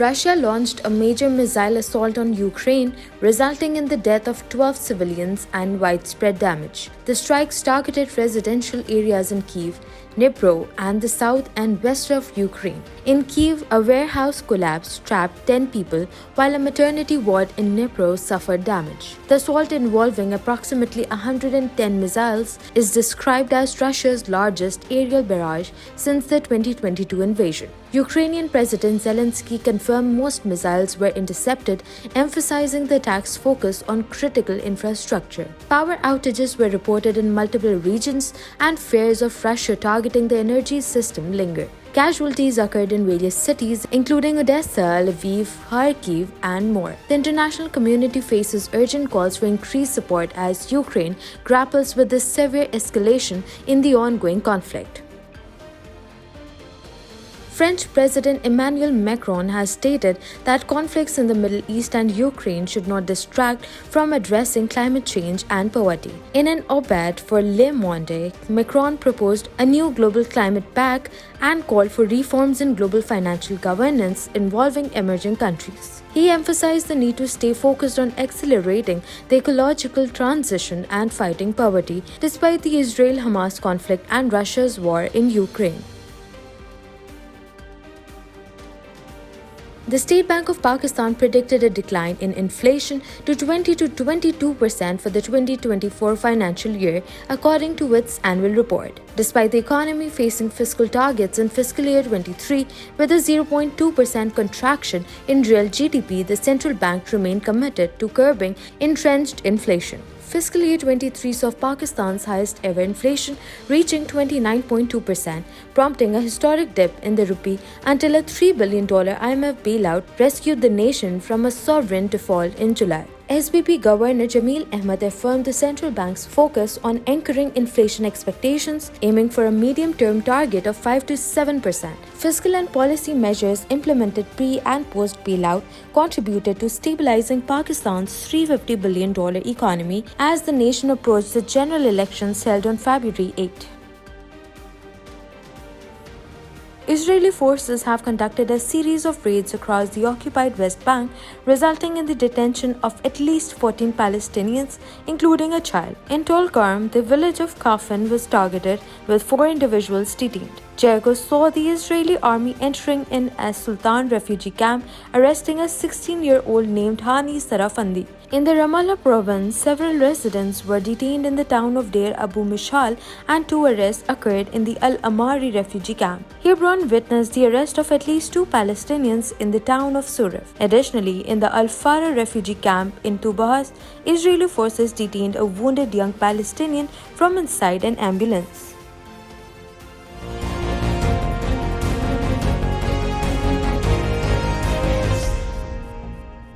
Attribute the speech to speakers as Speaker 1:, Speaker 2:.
Speaker 1: Russia launched a major missile assault on Ukraine, resulting in the death of 12 civilians and widespread damage. The strikes targeted residential areas in Kyiv, Dnipro, and the south and west of Ukraine. In Kyiv, a warehouse collapsed, trapped 10 people, while a maternity ward in Dnipro suffered damage. The assault, involving approximately 110 missiles, is described as Russia's largest aerial barrage since the 2022 invasion. Ukrainian President Zelensky confirmed most missiles were intercepted, emphasizing the attack's focus on critical infrastructure. Power outages were reported in multiple regions, and fears of Russia targeting the energy system linger. Casualties occurred in various cities, including Odessa, Lviv, Kharkiv, and more. The international community faces urgent calls for increased support as Ukraine grapples with this severe escalation in the ongoing conflict. French President Emmanuel Macron has stated that conflicts in the Middle East and Ukraine should not distract from addressing climate change and poverty. In an op-ed for Le Monde, Macron proposed a new global climate pact and called for reforms in global financial governance involving emerging countries. He emphasized the need to stay focused on accelerating the ecological transition and fighting poverty, despite the Israel-Hamas conflict and Russia's war in Ukraine. The State Bank of Pakistan predicted a decline in inflation to 20 to 22% for the 2024 financial year, according to its annual report. Despite the economy facing fiscal targets in fiscal year 23 with a 0.2% contraction in real GDP, the central bank remained committed to curbing entrenched inflation. Fiscal year 23 saw Pakistan's highest ever inflation, reaching 29.2%, prompting a historic dip in the rupee until a $3 billion IMF bailout rescued the nation from a sovereign default in July. SBP Governor Jamil Ahmed affirmed the central bank's focus on anchoring inflation expectations, aiming for a medium-term target of 5 to 7%. Fiscal and policy measures implemented pre- and post-bailout contributed to stabilizing Pakistan's $350 billion economy as the nation approached the general elections held on February 8. Israeli forces have conducted a series of raids across the occupied West Bank, resulting in the detention of at least 14 Palestinians, including a child. In Tulkarm, the village of Kafan was targeted, with 4 individuals detained. Jericho saw the Israeli army entering in a Sultan refugee camp, arresting a 16-year-old named Hani Sarafandi. In the Ramallah province, several residents were detained in the town of Deir Abu Mishal, and 2 arrests occurred in the Al-Amari refugee camp. Hebron witnessed the arrest of at least 2 Palestinians in the town of Surif. Additionally, in the Al-Farah refugee camp in Tubas, Israeli forces detained a wounded young Palestinian from inside an ambulance.